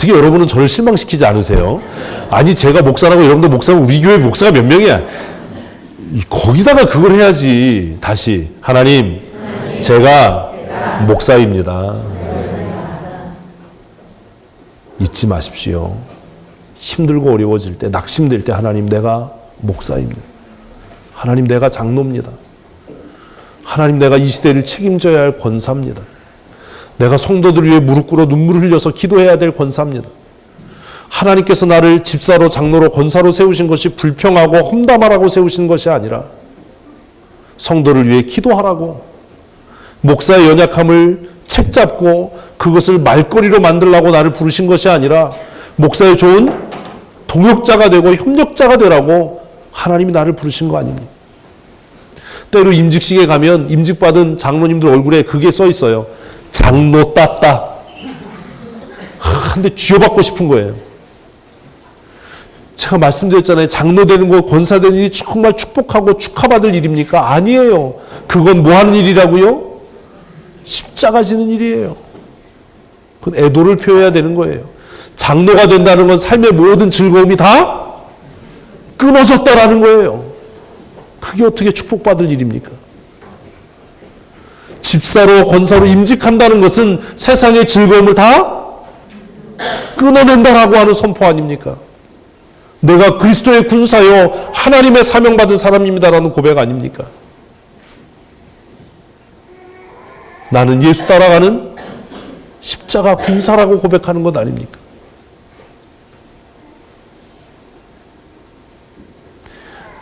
어떻게 여러분은 저를 실망시키지 않으세요? 아니 제가 목사라고 여러분도 목사고 우리 교회 목사가 몇 명이야? 거기다가 그걸 해야지. 다시 하나님 제가 목사입니다. 잊지 마십시오. 힘들고 어려워질 때, 낙심될 때 하나님 내가 목사입니다. 하나님 내가 장로입니다. 하나님 내가 이 시대를 책임져야 할 권사입니다. 내가 성도들을 위해 무릎 꿇어 눈물을 흘려서 기도해야 될 권사입니다. 하나님께서 나를 집사로 장로로 권사로 세우신 것이 불평하고 험담하라고 세우신 것이 아니라 성도를 위해 기도하라고, 목사의 연약함을 책잡고 그것을 말거리로 만들라고 나를 부르신 것이 아니라 목사의 좋은 동역자가 되고 협력자가 되라고 하나님이 나를 부르신 거 아닙니까? 때로 임직식에 가면 임직받은 장로님들 얼굴에 그게 써 있어요. 장로 땄다. 근데 쥐어받고 싶은 거예요. 제가 말씀드렸잖아요. 장로 되는 거, 권사 되는 일이 정말 축복하고 축하받을 일입니까? 아니에요. 그건 뭐 하는 일이라고요? 십자가 지는 일이에요. 그건 애도를 표해야 되는 거예요. 장로가 된다는 건 삶의 모든 즐거움이 다 끊어졌다라는 거예요. 그게 어떻게 축복받을 일입니까? 집사로 권사로 임직한다는 것은 세상의 즐거움을 다 끊어낸다라고 하는 선포 아닙니까? 내가 그리스도의 군사요 하나님의 사명받은 사람입니다라는 고백 아닙니까? 나는 예수 따라가는 십자가 군사라고 고백하는 것 아닙니까?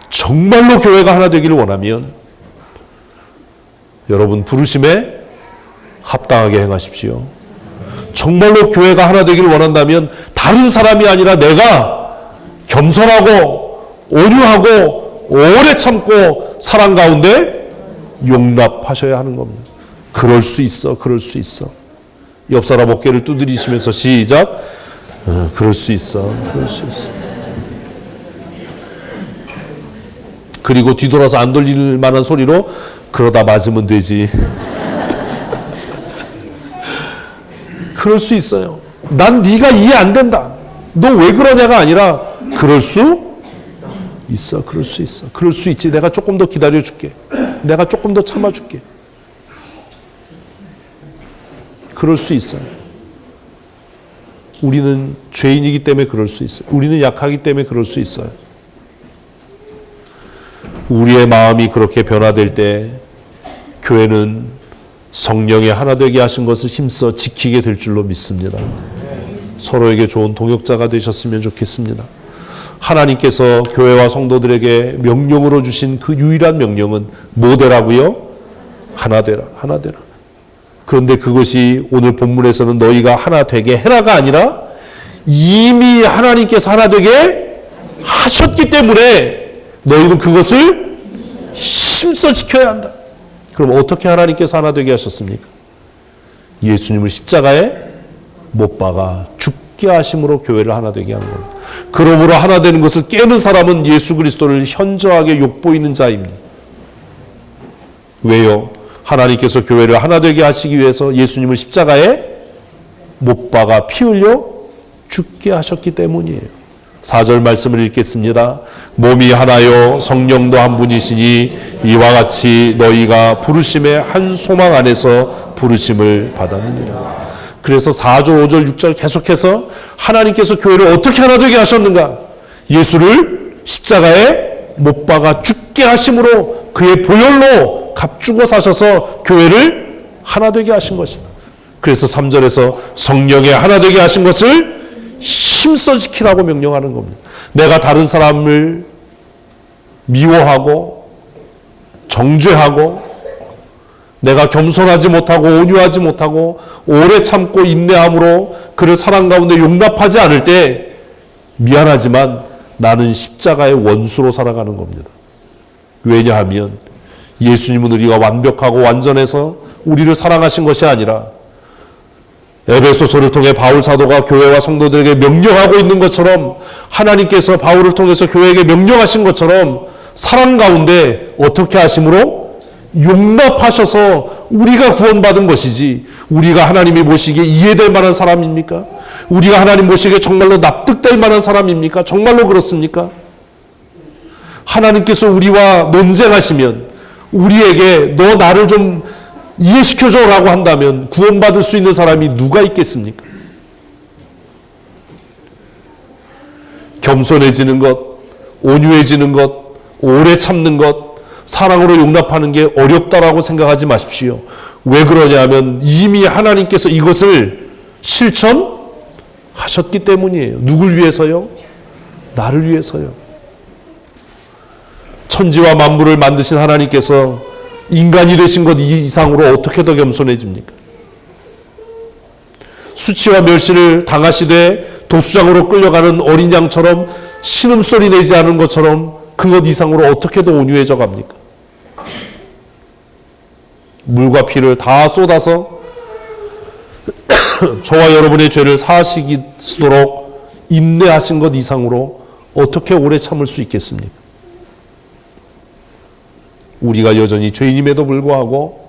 정말로 교회가 하나 되기를 원하면 여러분 부르심에 합당하게 행하십시오. 정말로 교회가 하나 되기를 원한다면 다른 사람이 아니라 내가 겸손하고 온유하고 오래 참고 사랑 가운데 용납하셔야 하는 겁니다. 그럴 수 있어. 그럴 수 있어. 옆 사람 어깨를 두드리시면서 시작. 그럴 수 있어. 그럴 수 있어. 그리고 뒤돌아서 안 돌릴 만한 소리로 그러다 맞으면 되지. 그럴 수 있어요. 난 네가 이해 안 된다. 너 왜 그러냐가 아니라 그럴 수 있어. 그럴 수 있어. 그럴 수 있지. 내가 조금 더 기다려줄게. 내가 조금 더 참아줄게. 그럴 수 있어요. 우리는 죄인이기 때문에 그럴 수 있어요. 우리는 약하기 때문에 그럴 수 있어요. 우리의 마음이 그렇게 변화될 때 교회는 성령의 하나 되게 하신 것을 힘써 지키게 될 줄로 믿습니다. 서로에게 좋은 동역자가 되셨으면 좋겠습니다. 하나님께서 교회와 성도들에게 명령으로 주신 그 유일한 명령은 뭐 되라고요? 하나 되라. 하나 되라. 그런데 그것이 오늘 본문에서는 너희가 하나 되게 해라가 아니라 이미 하나님께서 하나 되게 하셨기 때문에 너희는 그것을 힘써 지켜야 한다. 그럼 어떻게 하나님께서 하나 되게 하셨습니까? 예수님을 십자가에 못 박아 죽게 하심으로 교회를 하나 되게 한 겁니다. 그러므로 하나 되는 것을 깨는 사람은 예수 그리스도를 현저하게 욕보이는 자입니다. 왜요? 하나님께서 교회를 하나 되게 하시기 위해서 예수님을 십자가에 못 박아 피 흘려 죽게 하셨기 때문이에요. 4절 말씀을 읽겠습니다. 몸이 하나요 성령도 한 분이시니 이와 같이 너희가 부르심의 한 소망 안에서 부르심을 받았느니라. 그래서 4절, 5절, 6절 계속해서 하나님께서 교회를 어떻게 하나 되게 하셨는가? 예수를 십자가에 못 박아 죽게 하심으로 그의 보혈로 값주고 사셔서 교회를 하나 되게 하신 것이다. 그래서 3절에서 성령의 하나 되게 하신 것을 힘써 지키라고 명령하는 겁니다. 내가 다른 사람을 미워하고 정죄하고 내가 겸손하지 못하고 온유하지 못하고 오래 참고 인내함으로 그를 사랑 가운데 용납하지 않을 때 미안하지만 나는 십자가의 원수로 살아가는 겁니다. 왜냐하면 예수님은 우리가 완벽하고 완전해서 우리를 사랑하신 것이 아니라 에베소서를 통해 바울 사도가 교회와 성도들에게 명령하고 있는 것처럼 하나님께서 바울을 통해서 교회에게 명령하신 것처럼 사랑 가운데 어떻게 하심으로 용납하셔서 우리가 구원받은 것이지 우리가 하나님이 보시기에 이해될 만한 사람입니까? 우리가 하나님 보시기에 정말로 납득될 만한 사람입니까? 정말로 그렇습니까? 하나님께서 우리와 논쟁하시면 우리에게 너 나를 좀 이해시켜줘라고 한다면 구원받을 수 있는 사람이 누가 있겠습니까? 겸손해지는 것, 온유해지는 것, 오래 참는 것, 사랑으로 용납하는 게 어렵다라고 생각하지 마십시오. 왜 그러냐면 이미 하나님께서 이것을 실천하셨기 때문이에요. 누굴 위해서요? 나를 위해서요. 천지와 만물을 만드신 하나님께서 인간이 되신 것 이상으로 어떻게 더 겸손해집니까? 수치와 멸시를 당하시되 독수장으로 끌려가는 어린 양처럼 신음소리 내지 않은 것처럼 그것 이상으로 어떻게 더 온유해져 갑니까? 물과 피를 다 쏟아서 저와 여러분의 죄를 사하시도록 인내하신 것 이상으로 어떻게 오래 참을 수 있겠습니까? 우리가 여전히 죄인임에도 불구하고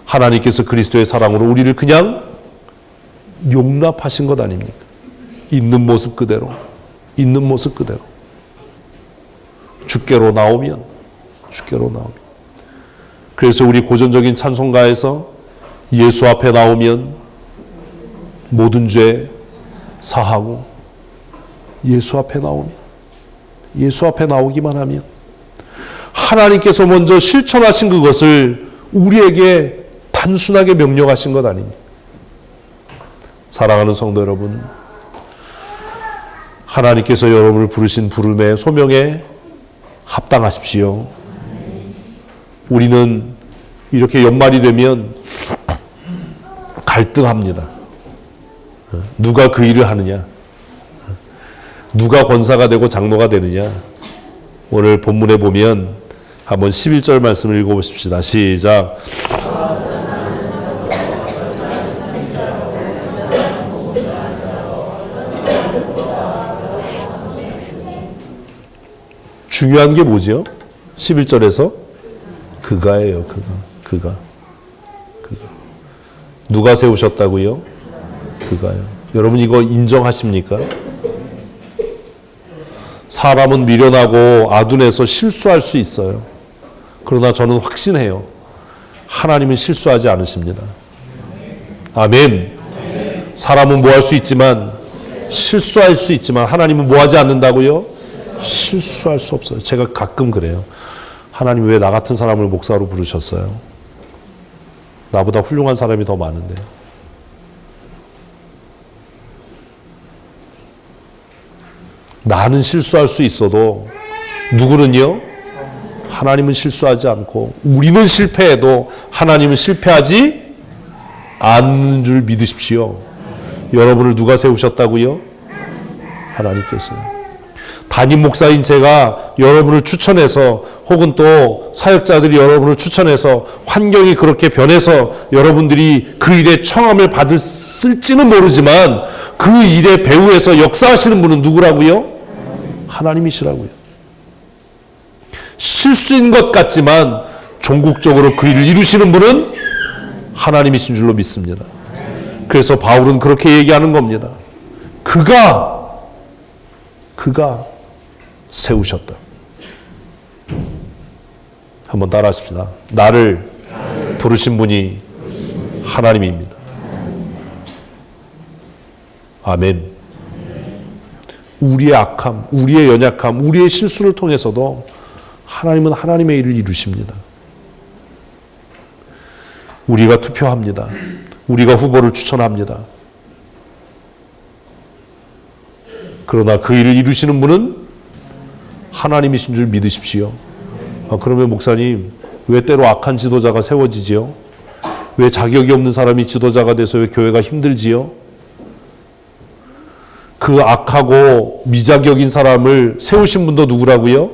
하나님께서 그리스도의 사랑으로 우리를 그냥 용납하신 것 아닙니까? 있는 모습 그대로, 있는 모습 그대로. 주께로 나오면. 그래서 우리 고전적인 찬송가에서 예수 앞에 나오면 모든 죄 사하고, 예수 앞에 나오기만 하면 하나님께서 먼저 실천하신 그것을 우리에게 단순하게 명령하신 것 아닙니까? 사랑하는 성도 여러분, 하나님께서 여러분을 부르신 부름에 소명에 합당하십시오. 우리는 이렇게 연말이 되면 갈등합니다. 누가 그 일을 하느냐? 누가 권사가 되고 장로가 되느냐? 오늘 본문에 보면 한번 11절 말씀을 읽어보십시다. 시작. 중요한 게 뭐죠? 11절에서 그가예요. 그가. 누가 세우셨다고요? 그가요. 여러분 이거 인정하십니까? 사람은 미련하고 아둔해서 실수할 수 있어요. 그러나 저는 확신해요. 하나님은 실수하지 않으십니다. 아멘. 사람은 뭐 할 수 있지만, 실수할 수 있지만 하나님은 뭐 하지 않는다고요? 실수할 수 없어요. 제가 가끔 그래요. 하나님 왜 나 같은 사람을 목사로 부르셨어요? 나보다 훌륭한 사람이 더 많은데. 나는 실수할 수 있어도 누구는요? 하나님은 실수하지 않고 우리는 실패해도 하나님은 실패하지 않는 줄 믿으십시오. 여러분을 누가 세우셨다고요? 하나님께서요. 담임 목사인 제가 여러분을 추천해서 혹은 또 사역자들이 여러분을 추천해서 환경이 그렇게 변해서 여러분들이 그 일에 청함을 받을지는 모르지만 그 일의 배후에서 역사하시는 분은 누구라고요? 하나님이시라고요. 실수인 것 같지만 종국적으로 그 일을 이루시는 분은 하나님이신 줄로 믿습니다. 그래서 바울은 그렇게 얘기하는 겁니다. 그가 세우셨다. 한번 따라 하십시다. 나를 부르신 분이 하나님입니다. 아멘. 우리의 악함, 우리의 연약함, 우리의 실수를 통해서도 하나님은 하나님의 일을 이루십니다. 우리가 투표합니다. 우리가 후보를 추천합니다. 그러나 그 일을 이루시는 분은 하나님이신 줄 믿으십시오. 그러면 목사님, 왜 때로 악한 지도자가 세워지지요? 왜 자격이 없는 사람이 지도자가 돼서 왜 교회가 힘들지요? 그 악하고 미자격인 사람을 세우신 분도 누구라고요?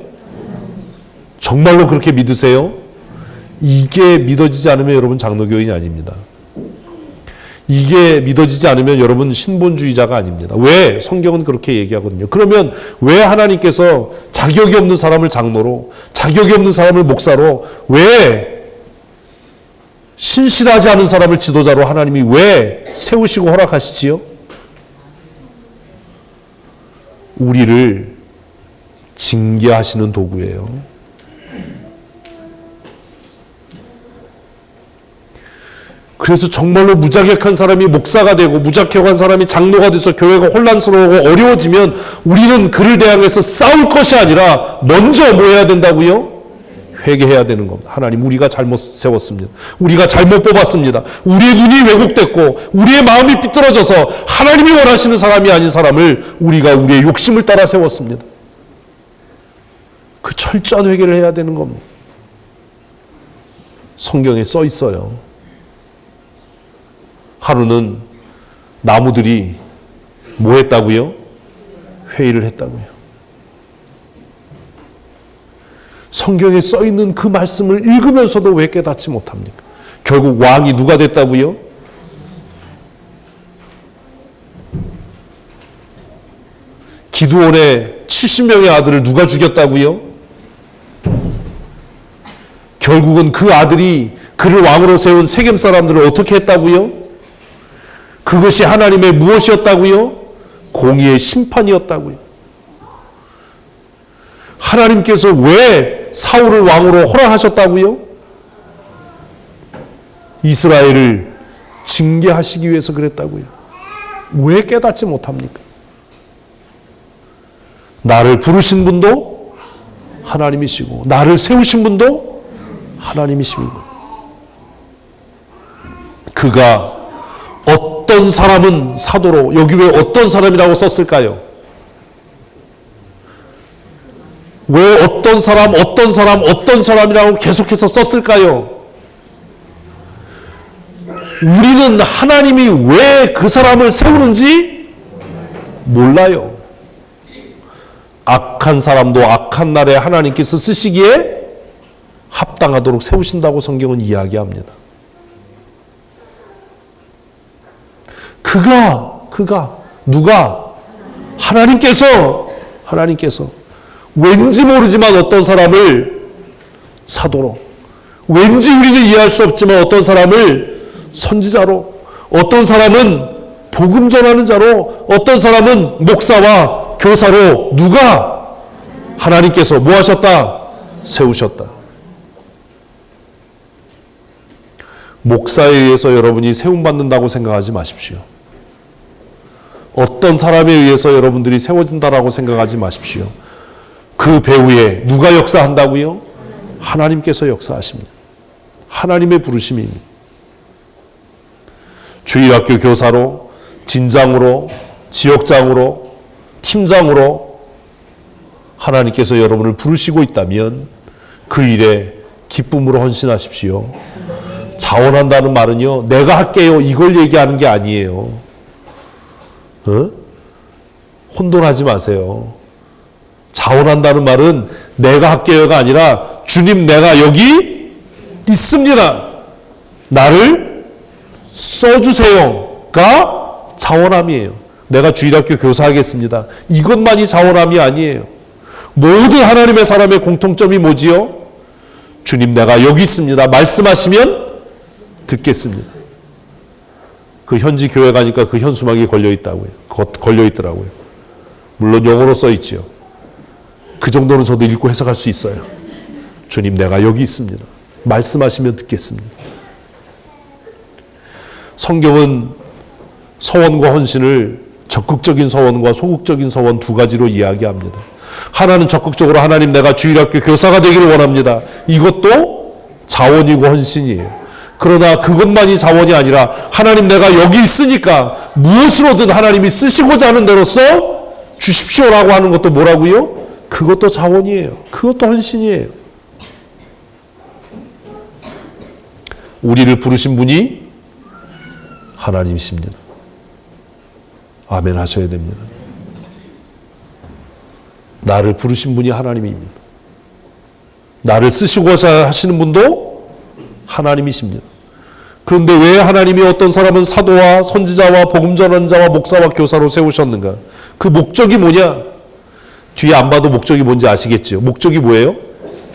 정말로 그렇게 믿으세요? 이게 믿어지지 않으면 여러분 장로교인이 아닙니다. 이게 믿어지지 않으면 여러분 신본주의자가 아닙니다. 왜? 성경은 그렇게 얘기하거든요. 그러면 왜 하나님께서 자격이 없는 사람을 장로로, 자격이 없는 사람을 목사로, 왜 신실하지 않은 사람을 지도자로 하나님이 왜 세우시고 허락하시지요? 우리를 징계하시는 도구예요. 그래서 정말로 무자격한 사람이 목사가 되고 무자격한 사람이 장로가 돼서 교회가 혼란스러우고 어려워지면 우리는 그를 대항해서 싸울 것이 아니라 먼저 뭐 해야 된다고요? 회개해야 되는 겁니다. 하나님, 우리가 잘못 세웠습니다. 우리가 잘못 뽑았습니다. 우리의 눈이 왜곡됐고 우리의 마음이 삐뚤어져서 하나님이 원하시는 사람이 아닌 사람을 우리가 우리의 욕심을 따라 세웠습니다. 그 철저한 회개를 해야 되는 겁니다. 성경에 써 있어요. 하루는 나무들이 뭐 했다고요? 회의를 했다고요. 성경에 써 있는 그 말씀을 읽으면서도 왜 깨닫지 못합니까? 결국 왕이 누가 됐다고요? 기드온의 70명의 아들을 누가 죽였다고요? 결국은 그 아들이 그를 왕으로 세운 세겜 사람들을 어떻게 했다고요? 그것이 하나님의 무엇이었다고요? 공의의 심판이었다고요. 하나님께서 왜 사울을 왕으로 허락하셨다고요? 이스라엘을 징계하시기 위해서 그랬다고요. 왜 깨닫지 못합니까? 나를 부르신 분도 하나님이시고 나를 세우신 분도 하나님이십니다. 그가 어떤 사람은 사도로, 여기 왜 어떤 사람이라고 썼을까요? 왜 어떤 사람이라고 계속해서 썼을까요? 우리는 하나님이 왜 그 사람을 세우는지 몰라요. 악한 사람도 악한 날에 하나님께서 쓰시기에 합당하도록 세우신다고 성경은 이야기합니다. 누가? 하나님께서 왠지 모르지만 어떤 사람을 사도로, 왠지 우리는 이해할 수 없지만 어떤 사람을 선지자로, 어떤 사람은 복음 전하는 자로, 어떤 사람은 목사와 교사로, 누가? 하나님께서 뭐 하셨다? 세우셨다. 목사에 의해서 여러분이 세움받는다고 생각하지 마십시오. 어떤 사람에 의해서 여러분들이 세워진다라고 생각하지 마십시오. 그 배후에 누가 역사한다고요? 하나님께서 역사하십니다. 하나님의 부르심입니다. 주일학교 교사로, 진장으로, 지역장으로, 팀장으로 하나님께서 여러분을 부르시고 있다면 그 일에 기쁨으로 헌신하십시오. 자원한다는 말은요, 내가 할게요, 이걸 얘기하는 게 아니에요. 혼돈하지 마세요. 자원한다는 말은 내가 할게요가 아니라 주님, 내가 여기 있습니다. 나를 써주세요가 자원함이에요. 내가 주일학교 교사하겠습니다. 이것만이 자원함이 아니에요. 모든 하나님의 사람의 공통점이 뭐지요? 주님, 내가 여기 있습니다. 말씀하시면 듣겠습니다. 그 현지 교회 가니까 그 현수막이 걸려있더라고요. 물론 영어로 써있지요. 그 정도는 저도 읽고 해석할 수 있어요. 주님, 내가 여기 있습니다. 말씀하시면 듣겠습니다. 성경은 서원과 헌신을 적극적인 서원과 소극적인 서원 두 가지로 이야기합니다. 하나는 적극적으로 하나님, 내가 주일학교 교사가 되기를 원합니다. 이것도 자원이고 헌신이에요. 그러나 그것만이 자원이 아니라 하나님, 내가 여기 있으니까 무엇으로든 하나님이 쓰시고자 하는 대로서 주십시오라고 하는 것도 뭐라고요? 그것도 자원이에요. 그것도 헌신이에요. 우리를 부르신 분이 하나님이십니다. 아멘 하셔야 됩니다. 나를 부르신 분이 하나님입니다. 나를 쓰시고자 하시는 분도 하나님이십니다. 그런데 왜 하나님이 어떤 사람은 사도와 선지자와 복음 전하는 자와 목사와 교사로 세우셨는가? 그 목적이 뭐냐? 뒤에 안 봐도 목적이 뭔지 아시겠죠? 목적이 뭐예요?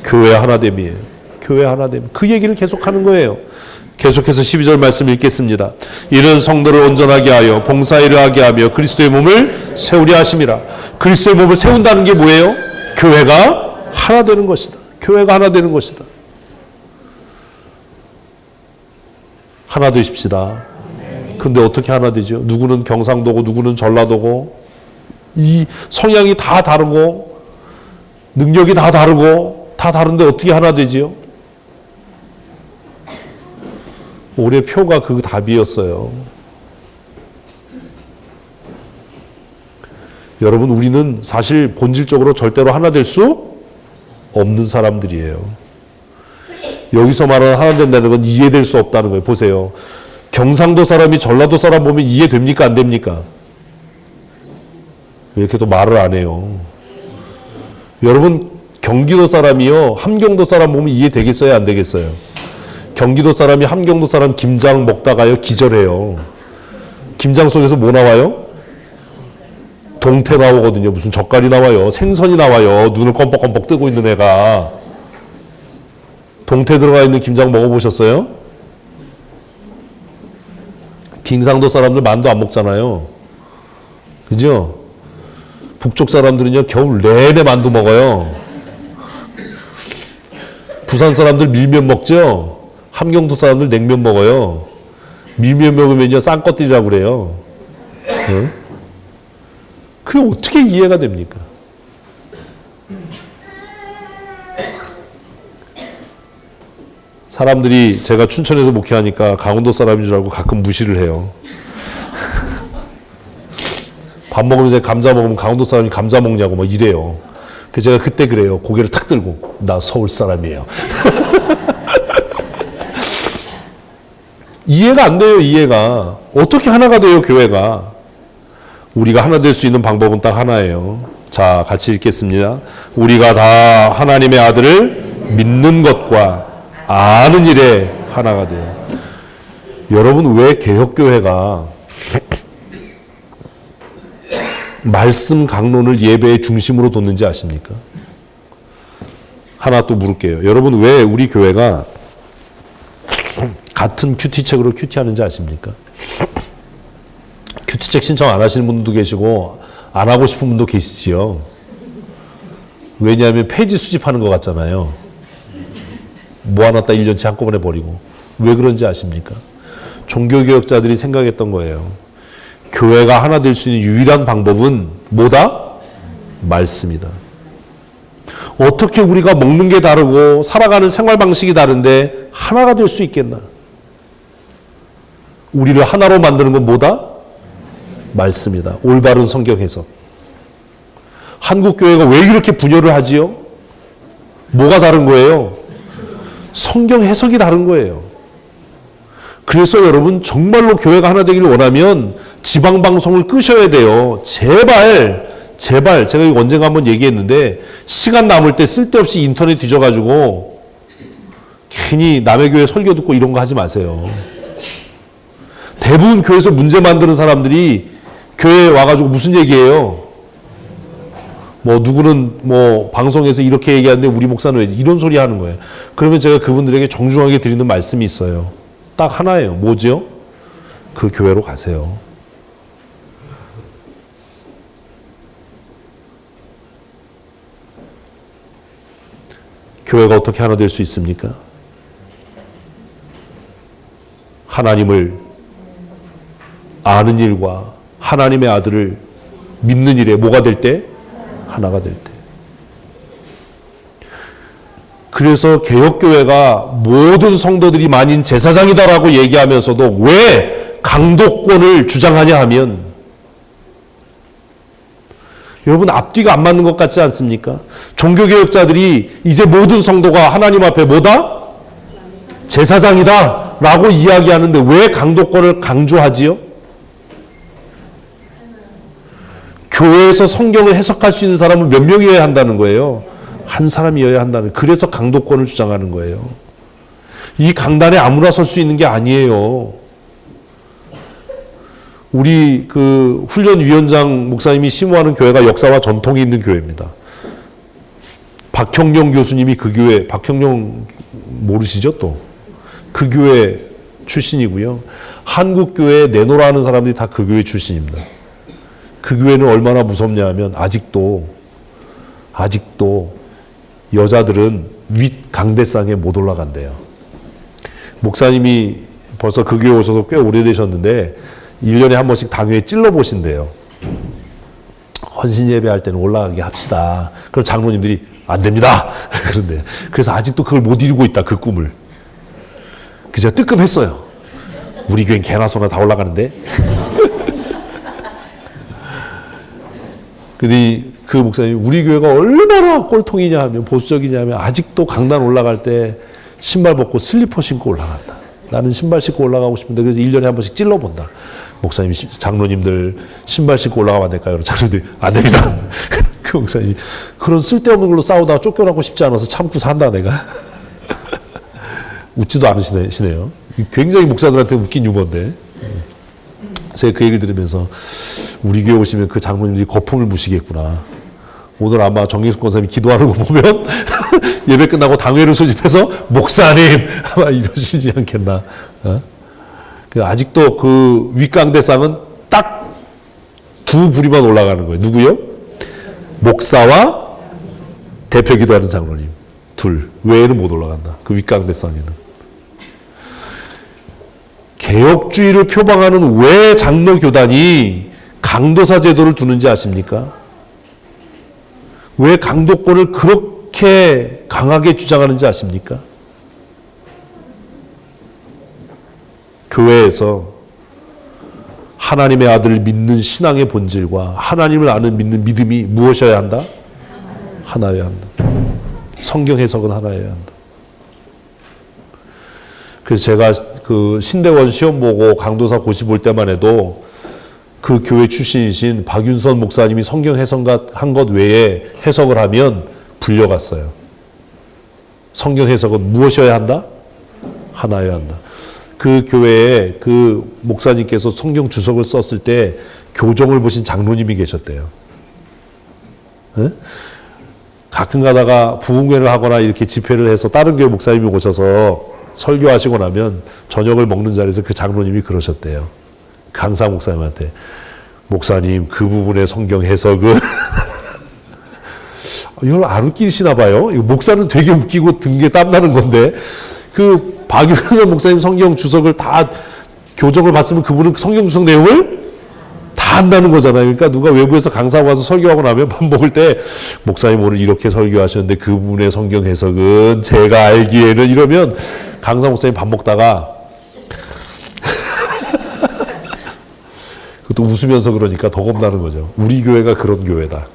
교회 하나됨이에요. 교회 하나됨. 그 얘기를 계속하는 거예요. 계속해서 12절 말씀 읽겠습니다. 이는 성도를 온전하게 하여 봉사일을 하게 하며 그리스도의 몸을 세우려 하심이라. 그리스도의 몸을 세운다는 게 뭐예요? 교회가 하나 되는 것이다. 교회가 하나 되는 것이다. 하나 되십시다. 근데 어떻게 하나 되죠? 누구는 경상도고 누구는 전라도고 이 성향이 다 다르고 능력이 다 다르고 다 다른데 어떻게 하나 되지요? 올해 표가 그 답이었어요. 여러분, 우리는 사실 본질적으로 절대로 하나 될 수 없는 사람들이에요. 여기서 말하는 하나 된다는 건 이해될 수 없다는 거예요. 보세요. 경상도 사람이 전라도 사람 보면 이해됩니까? 안 됩니까? 왜 이렇게 또 말을 안 해요? 여러분, 경기도 사람이요, 함경도 사람 보면 이해되겠어요? 안 되겠어요? 경기도 사람이 함경도 사람 김장 먹다가요, 기절해요. 김장 속에서 뭐 나와요? 동태 나오거든요. 무슨 젓갈이 나와요. 생선이 나와요. 눈을 껌뻑껌뻑 뜨고 있는 애가. 동태 들어가 있는 김장 먹어보셨어요? 빙상도 사람들 만두 안 먹잖아요. 그죠? 북쪽 사람들은요, 겨울 내내 만두 먹어요. 부산 사람들 밀면 먹죠? 함경도 사람들 냉면 먹어요. 밀면 먹으면요, 쌍꺼풀이라고 그래요. 응? 그게 어떻게 이해가 됩니까? 사람들이 제가 춘천에서 목회하니까 강원도 사람인 줄 알고 가끔 무시를 해요. 밥 먹으면서 감자 먹으면 강원도 사람이 감자 먹냐고 막 이래요. 그래서 제가 그때 그래요. 고개를 탁 들고 나 서울 사람이에요. 이해가 안 돼요. 이해가. 어떻게 하나가 돼요, 교회가. 우리가 하나 될 수 있는 방법은 딱 하나예요. 자, 같이 읽겠습니다. 우리가 다 하나님의 아들을 믿는 것과 아는 일에 하나가 돼요. 여러분, 왜 개혁교회가 말씀 강론을 예배의 중심으로 뒀는지 아십니까? 하나 또 물을게요. 여러분, 왜 우리 교회가 같은 큐티책으로 큐티하는지 아십니까? 큐티책 신청 안 하시는 분도 계시고 안 하고 싶은 분도 계시지요. 왜냐하면 폐지 수집하는 것 같잖아요. 모아놨다 1년치 한꺼번에 버리고. 왜 그런지 아십니까? 종교개혁자들이 생각했던 거예요. 교회가 하나 될 수 있는 유일한 방법은 뭐다? 말씀이다. 어떻게 우리가 먹는 게 다르고 살아가는 생활 방식이 다른데 하나가 될 수 있겠나? 우리를 하나로 만드는 건 뭐다? 말씀이다. 올바른 성경 해석. 한국 교회가 왜 이렇게 분열을 하지요? 뭐가 다른 거예요? 성경 해석이 다른 거예요. 그래서 여러분, 정말로 교회가 하나 되기를 원하면 지방 방송을 끄셔야 돼요. 제발 제가 이거 언젠가 한번 얘기했는데, 시간 남을 때 쓸데없이 인터넷 뒤져가지고 괜히 남의 교회 설교 듣고 이런 거 하지 마세요. 대부분 교회에서 문제 만드는 사람들이 교회에 와가지고 무슨 얘기해요? 뭐 누구는 뭐 방송에서 이렇게 얘기하는데 우리 목사는 왜 이런 소리 하는 거예요. 그러면 제가 그분들에게 정중하게 드리는 말씀이 있어요. 딱 하나예요. 뭐죠? 그 교회로 가세요. 교회가 어떻게 하나 될 수 있습니까? 하나님을 아는 일과 하나님의 아들을 믿는 일에 뭐가 될 때? 하나가 될 때. 그래서 개혁교회가 모든 성도들이 만인 제사장이다라고 얘기하면서도 왜 강도권을 주장하냐 하면, 여러분, 앞뒤가 안 맞는 것 같지 않습니까? 종교개혁자들이 이제 모든 성도가 하나님 앞에 뭐다? 제사장이다 라고 이야기하는데 왜 강도권을 강조하지요? 교회에서 성경을 해석할 수 있는 사람은 몇 명이어야 한다는 거예요? 한 사람이어야 한다는, 그래서 강도권을 주장하는 거예요. 이 강단에 아무나 설 수 있는 게 아니에요. 우리 그 훈련위원장 목사님이 심호하는 교회가 역사와 전통이 있는 교회입니다. 박형룡 교수님이 그 교회, 박형룡 모르시죠 또? 그 교회 출신이고요. 한국 교회에 내놓으라 하는 사람들이 다 그 교회 출신입니다. 그 교회는 얼마나 무섭냐 하면 아직도 여자들은 윗 강대상에 못 올라간대요. 목사님이 벌써 그 교회 오셔서 꽤 오래되셨는데 1년에 한 번씩 당회에 찔러보신대요. 헌신 예배할 때는 올라가게 합시다. 그럼 장로님들이 안 됩니다. 그런데 그래서 아직도 그걸 못 이루고 있다. 그 꿈을. 그래서 뜨끔했어요. 우리 교회는 개나 소나 다 올라가는데. 근데 그 목사님 우리 교회가 얼마나 꼴통이냐 하면 보수적이냐 하면 아직도 강단 올라갈 때 신발 벗고 슬리퍼 신고 올라간다. 나는 신발 신고 올라가고 싶은데 그래서 1년에 한 번씩 찔러본다. 목사님, 장로님들 신발 신고 올라가면 안 될까요? 장로님들이 안 됩니다. 그 목사님이 그런 쓸데없는 걸로 싸우다가 쫓겨나고 싶지 않아서 참고 산다 내가. 웃지도 않으시네요. 굉장히 목사들한테 웃긴 유머인데. 제가 그 얘기를 들으면서 우리 교회 오시면 그 장로님들이 거품을 무시겠구나. 오늘 아마 정경숙 권사님이 기도하는 거 보면 예배 끝나고 당회를 소집해서 목사님 아마 이러시지 않겠나. 아직도 그 윗강대상은 딱 두 부리만 올라가는 거예요. 누구요? 목사와 대표 기도하는 장로님. 둘. 외에는 못 올라간다. 그 윗강대상에는. 개혁주의를 표방하는 왜 장로교단이 강도사 제도를 두는지 아십니까? 왜 강도권을 그렇게 강하게 주장하는지 아십니까? 교회에서 하나님의 아들을 믿는 신앙의 본질과 하나님을 아는 믿는 믿음이 무엇이어야 한다? 하나여야 한다. 성경 해석은 하나여야 한다. 그래서 제가 그 신대원 시험 보고 강도사 고시 볼 때만 해도 그 교회 출신이신 박윤선 목사님이 성경 해석한 것 외에 해석을 하면 불려갔어요. 성경 해석은 무엇이어야 한다? 하나여야 한다. 그 교회에 그 목사님께서 성경 주석을 썼을 때 교정을 보신 장로님이 계셨대요. 네? 가끔 가다가 부흥회를 하거나 이렇게 집회를 해서 다른 교회 목사님이 오셔서 설교하시고 나면 저녁을 먹는 자리에서 그 장로님이 그러셨대요. 강사 목사님한테. 목사님, 그 부분의 성경 해석은 이걸 안 웃기시나 봐요. 목사는 되게 웃기고 등에 땀나는 건데 그 박윤선 목사님 성경 주석을 다 교정을 봤으면 그분은 성경 주석 내용을 다 안다는 거잖아요. 그러니까 누가 외부에서 강사하고 와서 설교하고 나면 밥 먹을 때 목사님 오늘 이렇게 설교하셨는데 그 부분의 성경 해석은 제가 알기에는 이러면 강사 목사님 밥 먹다가 그것도 웃으면서 그러니까 더 겁나는 거죠. 우리 교회가 그런 교회다.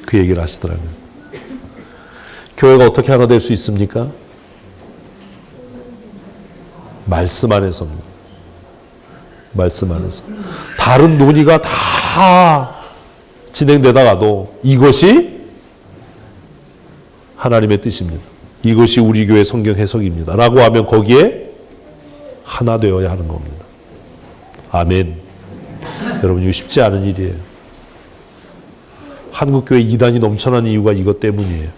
그 얘기를 하시더라고요. 교회가 어떻게 하나 될 수 있습니까? 말씀 안에서입니다. 말씀 안에서. 다른 논의가 다 진행되다가도 이것이 하나님의 뜻입니다. 이것이 우리 교회 성경 해석입니다. 라고 하면 거기에 하나 되어야 하는 겁니다. 아멘. 여러분, 이거 쉽지 않은 일이에요. 한국교회 이단이 넘쳐나는 이유가 이것 때문이에요.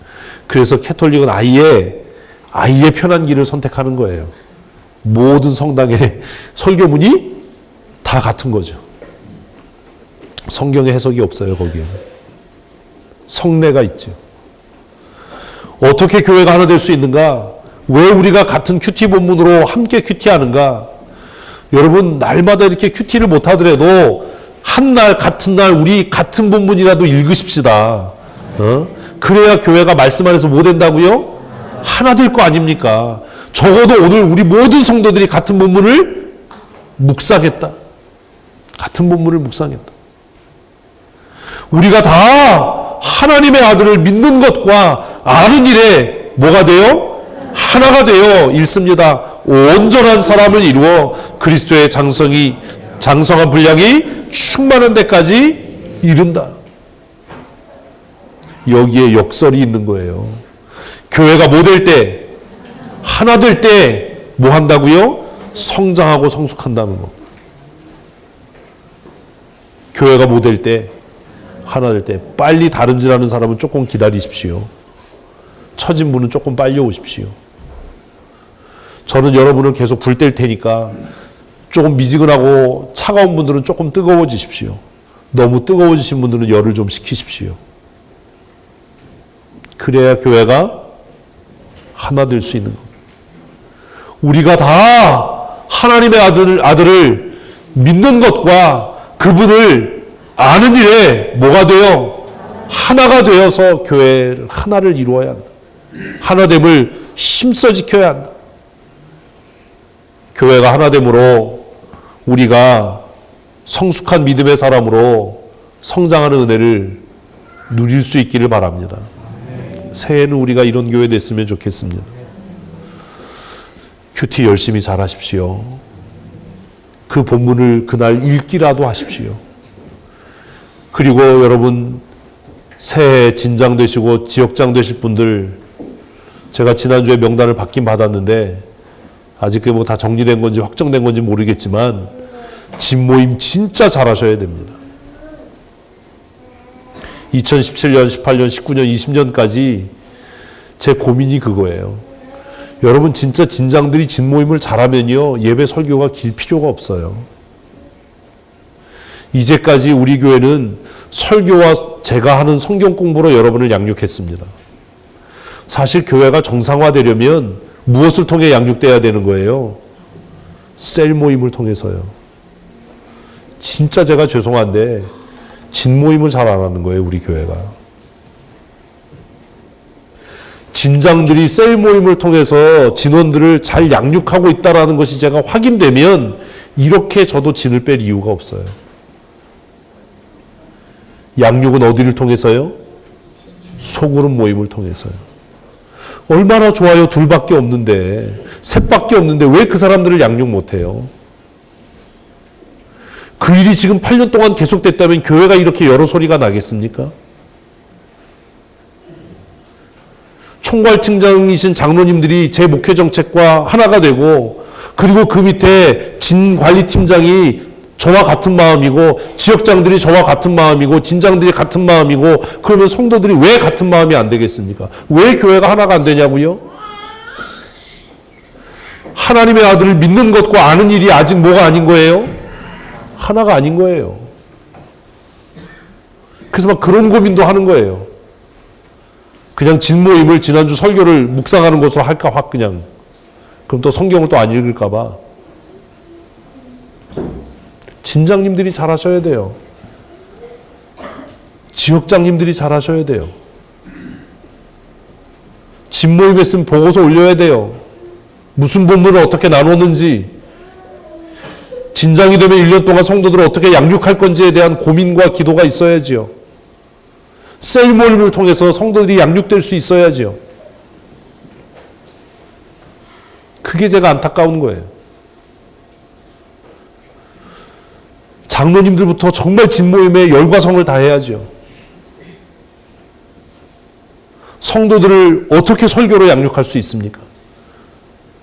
그래서 캐톨릭은 아예 편한 길을 선택하는 거예요. 모든 성당의 설교문이 다 같은 거죠. 성경의 해석이 없어요, 거기에는. 성례가 있죠. 어떻게 교회가 하나 될 수 있는가? 왜 우리가 같은 큐티 본문으로 함께 큐티하는가? 여러분, 날마다 이렇게 큐티를 못 하더라도 한 날, 같은 날, 우리 같은 본문이라도 읽으십시다. 그래야 교회가 말씀 안에서 뭐 된다고요? 하나 될 거 아닙니까? 적어도 오늘 우리 모든 성도들이 같은 본문을 묵상했다. 같은 본문을 묵상했다. 우리가 다 하나님의 아들을 믿는 것과 아는 일에 뭐가 돼요? 하나가 되어 읽습니다. 온전한 사람을 이루어 그리스도의 장성한 분량이 충만한 데까지 이른다. 여기에 역설이 있는 거예요. 교회가 뭐 될 때, 하나 될 때 뭐 한다고요? 성장하고 성숙한다는 거. 교회가 뭐 될 때, 하나 될 때, 빨리 다름질하는 사람은 조금 기다리십시오. 처진 분은 조금 빨리 오십시오. 저는 여러분을 계속 불 뗄 테니까 조금 미지근하고 차가운 분들은 조금 뜨거워지십시오. 너무 뜨거워지신 분들은 열을 좀 식히십시오. 그래야 교회가 하나 될 수 있는 겁니다. 우리가 다 하나님의 아들을 믿는 것과 그분을 아는 일에 뭐가 돼요? 하나가 되어서 교회를 하나를 이루어야 한다. 하나됨을 힘써 지켜야 한다. 교회가 하나됨으로 우리가 성숙한 믿음의 사람으로 성장하는 은혜를 누릴 수 있기를 바랍니다. 새해에는 우리가 이런 교회 됐으면 좋겠습니다. 큐티 열심히 잘 하십시오. 그 본문을 그날 읽기라도 하십시오. 그리고 여러분 새해 진장 되시고 지역장 되실 분들, 제가 지난주에 명단을 받긴 받았는데 아직 그게 뭐 다 정리된 건지 확정된 건지 모르겠지만 집모임 진짜 잘하셔야 됩니다. 2017년, 18년, 19년, 20년까지 제 고민이 그거예요. 여러분 진짜 진장들이 진모임을 잘하면요 예배 설교가 길 필요가 없어요. 이제까지 우리 교회는 설교와 제가 하는 성경 공부로 여러분을 양육했습니다. 사실 교회가 정상화되려면 무엇을 통해 양육돼야 되는 거예요? 셀 모임을 통해서요. 진짜 제가 죄송한데 진모임을 잘 안 하는 거예요, 우리 교회가. 진장들이 셀 모임을 통해서 진원들을 잘 양육하고 있다는 것이 제가 확인되면 이렇게 저도 진을 뺄 이유가 없어요. 양육은 어디를 통해서요? 소그룹 모임을 통해서요. 얼마나 좋아요. 둘밖에 없는데, 셋밖에 없는데 왜 그 사람들을 양육 못해요? 그 일이 지금 8년 동안 계속됐다면 교회가 이렇게 여러 소리가 나겠습니까? 총괄팀장이신 장로님들이 제 목회 정책과 하나가 되고, 그리고 그 밑에 진관리팀장이 저와 같은 마음이고, 지역장들이 저와 같은 마음이고, 진장들이 같은 마음이고, 그러면 성도들이 왜 같은 마음이 안 되겠습니까? 왜 교회가 하나가 안 되냐고요? 하나님의 아들을 믿는 것과 아는 일이 아직 뭐가 아닌 거예요? 하나가 아닌 거예요. 그래서 막 그런 고민도 하는 거예요. 그냥 진모임을 지난주 설교를 묵상하는 것으로 할까 확 그냥. 그럼 또 성경을 또 안 읽을까 봐. 진장님들이 잘하셔야 돼요. 지역장님들이 잘하셔야 돼요. 진모임 했으면 보고서 올려야 돼요. 무슨 본문을 어떻게 나눴는지, 진장이 되면 1년 동안 성도들을 어떻게 양육할 건지에 대한 고민과 기도가 있어야지요. 셀 모임을 통해서 성도들이 양육될 수 있어야지요. 그게 제가 안타까운 거예요. 장로님들부터 정말 진모임에 열과 성을 다해야죠. 성도들을 어떻게 설교로 양육할 수 있습니까?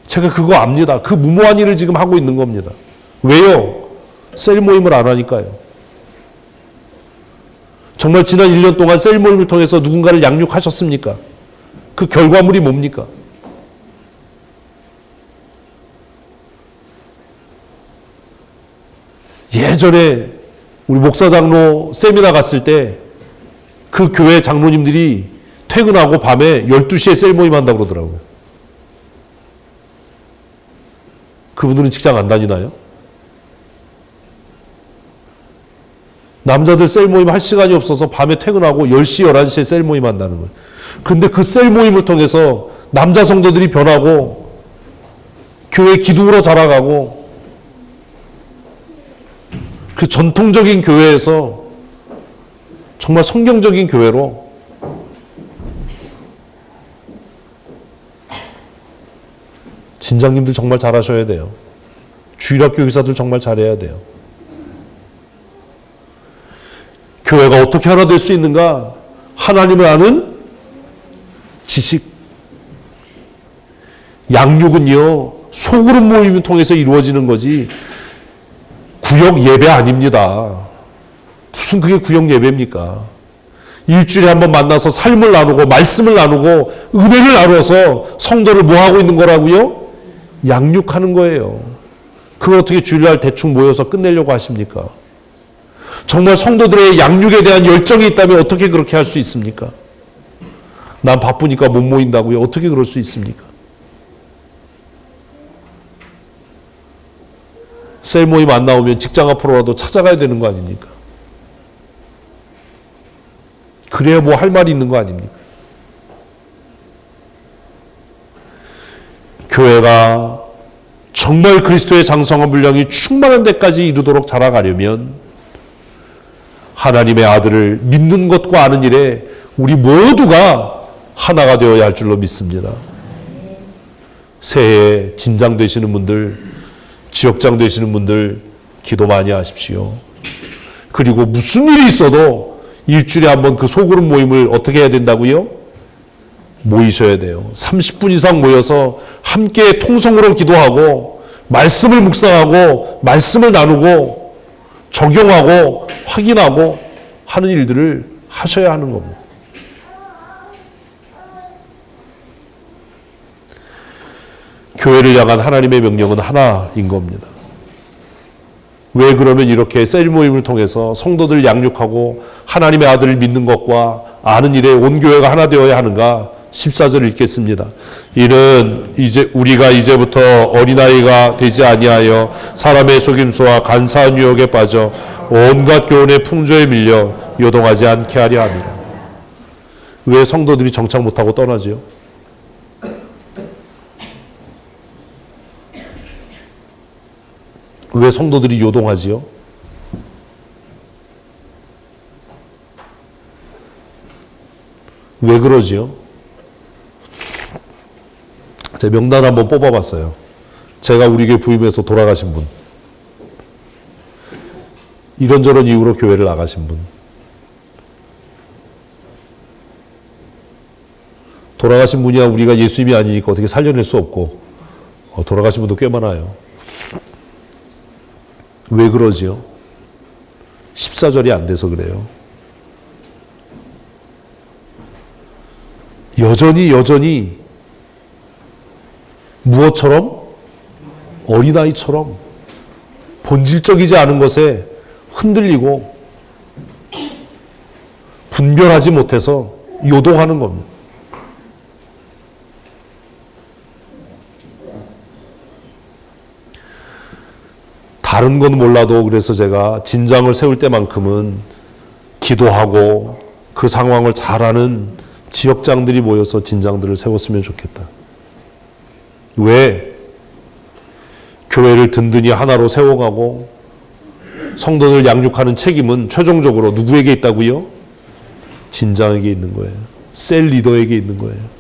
제가 그거 압니다. 그 무모한 일을 지금 하고 있는 겁니다. 왜요? 셀 모임을 안 하니까요. 정말 지난 1년 동안 셀 모임을 통해서 누군가를 양육하셨습니까? 그 결과물이 뭡니까? 예전에 우리 목사 장로 세미나 갔을 때 그 교회 장로님들이 퇴근하고 밤에 12시에 셀 모임 한다고 그러더라고요. 그분들은 직장 안 다니나요? 남자들 셀 모임 할 시간이 없어서 밤에 퇴근하고 10시, 11시에 셀 모임 한다는 거예요. 근데 그 셀 모임을 통해서 남자 성도들이 변하고 교회 기둥으로 자라가고 그 전통적인 교회에서 정말 성경적인 교회로 진장님들 정말 잘하셔야 돼요. 주일학교 교사들 정말 잘해야 돼요. 교회가 어떻게 하나 될 수 있는가? 하나님을 아는 지식. 양육은요, 소그룹 모임을 통해서 이루어지는 거지 구역 예배 아닙니다. 무슨 그게 구역 예배입니까? 일주일에 한번 만나서 삶을 나누고 말씀을 나누고 은혜를 나눠서 성도를 뭐 하고 있는 거라고요? 양육하는 거예요. 그걸 어떻게 주일날 대충 모여서 끝내려고 하십니까? 정말 성도들의 양육에 대한 열정이 있다면 어떻게 그렇게 할 수 있습니까? 난 바쁘니까 못 모인다고요. 어떻게 그럴 수 있습니까? 셀 모임 안 나오면 직장 앞으로라도 찾아가야 되는 거 아닙니까? 그래야 뭐 할 말이 있는 거 아닙니까? 교회가 정말 그리스도의 장성한 분량이 충만한 데까지 이르도록 자라가려면 하나님의 아들을 믿는 것과 아는 일에 우리 모두가 하나가 되어야 할 줄로 믿습니다. 새해에 진장 되시는 분들, 지역장 되시는 분들 기도 많이 하십시오. 그리고 무슨 일이 있어도 일주일에 한번 그 소그룹 모임을 어떻게 해야 된다고요? 모이셔야 돼요. 30분 이상 모여서 함께 통성으로 기도하고 말씀을 묵상하고 말씀을 나누고 적용하고 확인하고 하는 일들을 하셔야 하는 겁니다. 교회를 향한 하나님의 명령은 하나인 겁니다. 왜 그러면 이렇게 셀 모임을 통해서 성도들 양육하고 하나님의 아들을 믿는 것과 아는 일에 온 교회가 하나 되어야 하는가? 14절을 읽겠습니다. 이는 우리가 이제부터 어린아이가 되지 아니하여 사람의 속임수와 간사한 유혹에 빠져 온갖 교훈의 풍조에 밀려 요동하지 않게 하려 합니다. 왜 성도들이 정착 못하고 떠나지요? 왜 성도들이 요동하지요? 왜 그러지요? 제가 명단 한번 뽑아봤어요. 제가 우리 교회 부임해서 돌아가신 분, 이런저런 이유로 교회를 나가신 분, 돌아가신 분이야 우리가 예수님이 아니니까 어떻게 살려낼 수 없고 돌아가신 분도 꽤 많아요. 왜 그러지요? 14절이 안 돼서 그래요. 여전히 무엇처럼? 어린아이처럼 본질적이지 않은 것에 흔들리고 분별하지 못해서 요동하는 겁니다. 다른 건 몰라도 그래서 제가 진장을 세울 때만큼은 기도하고 그 상황을 잘 아는 지역장들이 모여서 진장들을 세웠으면 좋겠다. 왜? 교회를 든든히 하나로 세워가고 성도들 양육하는 책임은 최종적으로 누구에게 있다고요? 진장에게 있는 거예요. 셀 리더에게 있는 거예요.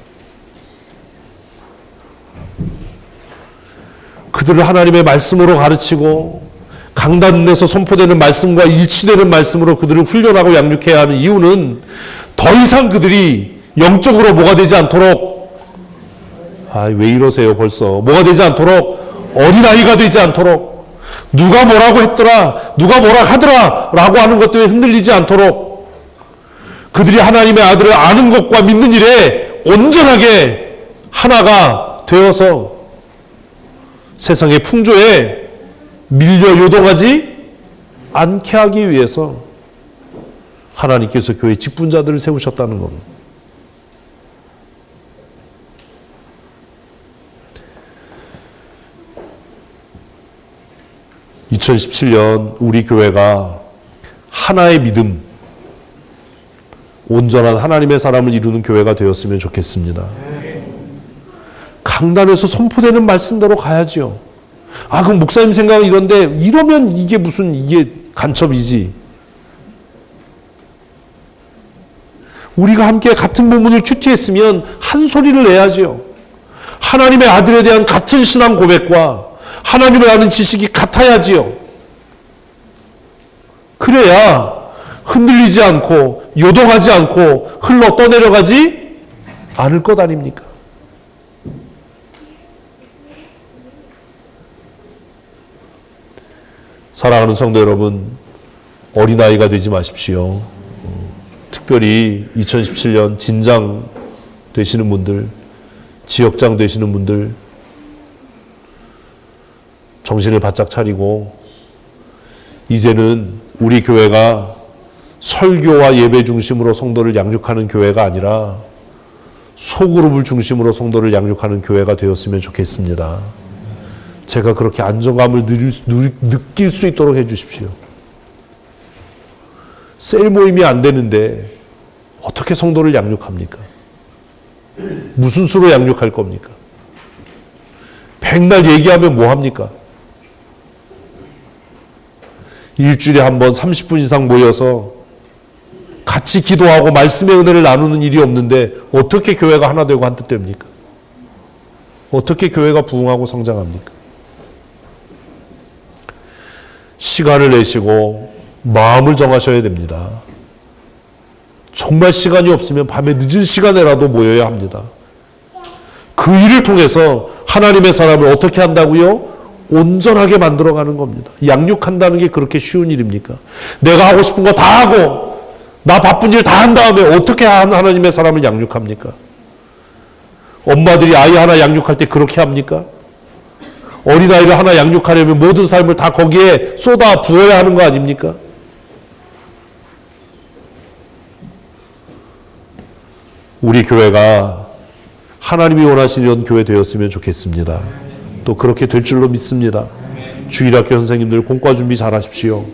그들을 하나님의 말씀으로 가르치고 강단에서 선포되는 말씀과 일치되는 말씀으로 그들을 훈련하고 양육해야 하는 이유는 더 이상 그들이 영적으로 뭐가 되지 않도록 왜 이러세요 벌써 뭐가 되지 않도록 어린아이가 되지 않도록 누가 뭐라고 했더라 누가 뭐라 하더라 라고 하는 것 때문에 흔들리지 않도록 그들이 하나님의 아들을 아는 것과 믿는 일에 온전하게 하나가 되어서 세상의 풍조에 밀려 요동하지 않게 하기 위해서 하나님께서 교회 직분자들을 세우셨다는 겁니다. (2017년) 우리 교회가 하나의 믿음, 온전한 하나님의 사람을 이루는 교회가 되었으면 좋겠습니다. 강단에서 선포되는 말씀대로 가야죠. 그럼 목사님 생각은 이런데 이러면 이게 간첩이지. 우리가 함께 같은 본문을 큐티했으면 한 소리를 내야지요. 하나님의 아들에 대한 같은 신앙 고백과 하나님을 아는 지식이 같아야지요. 그래야 흔들리지 않고 요동하지 않고 흘러 떠내려가지 않을 것 아닙니까? 사랑하는 성도 여러분, 어린아이가 되지 마십시오. 특별히 2017년 진장 되시는 분들, 지역장 되시는 분들, 정신을 바짝 차리고 이제는 우리 교회가 설교와 예배 중심으로 성도를 양육하는 교회가 아니라 소그룹을 중심으로 성도를 양육하는 교회가 되었으면 좋겠습니다. 제가 그렇게 안정감을 느낄 수 있도록 해주십시오. 셀 모임이 안 되는데 어떻게 성도를 양육합니까? 무슨 수로 양육할 겁니까? 백날 얘기하면 뭐 합니까? 일주일에 한 번 30분 이상 모여서 같이 기도하고 말씀의 은혜를 나누는 일이 없는데 어떻게 교회가 하나 되고 한뜻 됩니까? 어떻게 교회가 부흥하고 성장합니까? 시간을 내시고 마음을 정하셔야 됩니다. 정말 시간이 없으면 밤에 늦은 시간에라도 모여야 합니다. 그 일을 통해서 하나님의 사람을 어떻게 한다고요? 온전하게 만들어가는 겁니다. 양육한다는 게 그렇게 쉬운 일입니까? 내가 하고 싶은 거 다 하고 나 바쁜 일 다 한 다음에 어떻게 하나님의 사람을 양육합니까? 엄마들이 아이 하나 양육할 때 그렇게 합니까? 어린아이를 하나 양육하려면 모든 삶을 다 거기에 쏟아 부어야 하는 거 아닙니까? 우리 교회가 하나님이 원하시는 교회 되었으면 좋겠습니다. 또 그렇게 될 줄로 믿습니다. 주일학교 선생님들 공과 준비 잘 하십시오.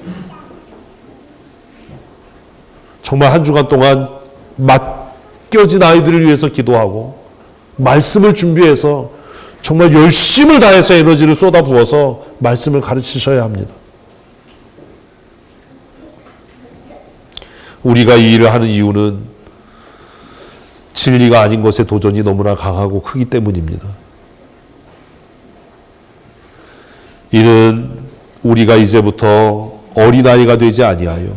정말 한 주간 동안 맡겨진 아이들을 위해서 기도하고 말씀을 준비해서 정말 열심을 다해서 에너지를 쏟아부어서 말씀을 가르치셔야 합니다. 우리가 이 일을 하는 이유는 진리가 아닌 것의 도전이 너무나 강하고 크기 때문입니다. 이는 우리가 이제부터 어린아이가 되지 아니하여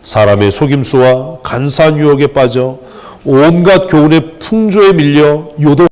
사람의 속임수와 간사한 유혹에 빠져 온갖 교훈의 풍조에 밀려 요동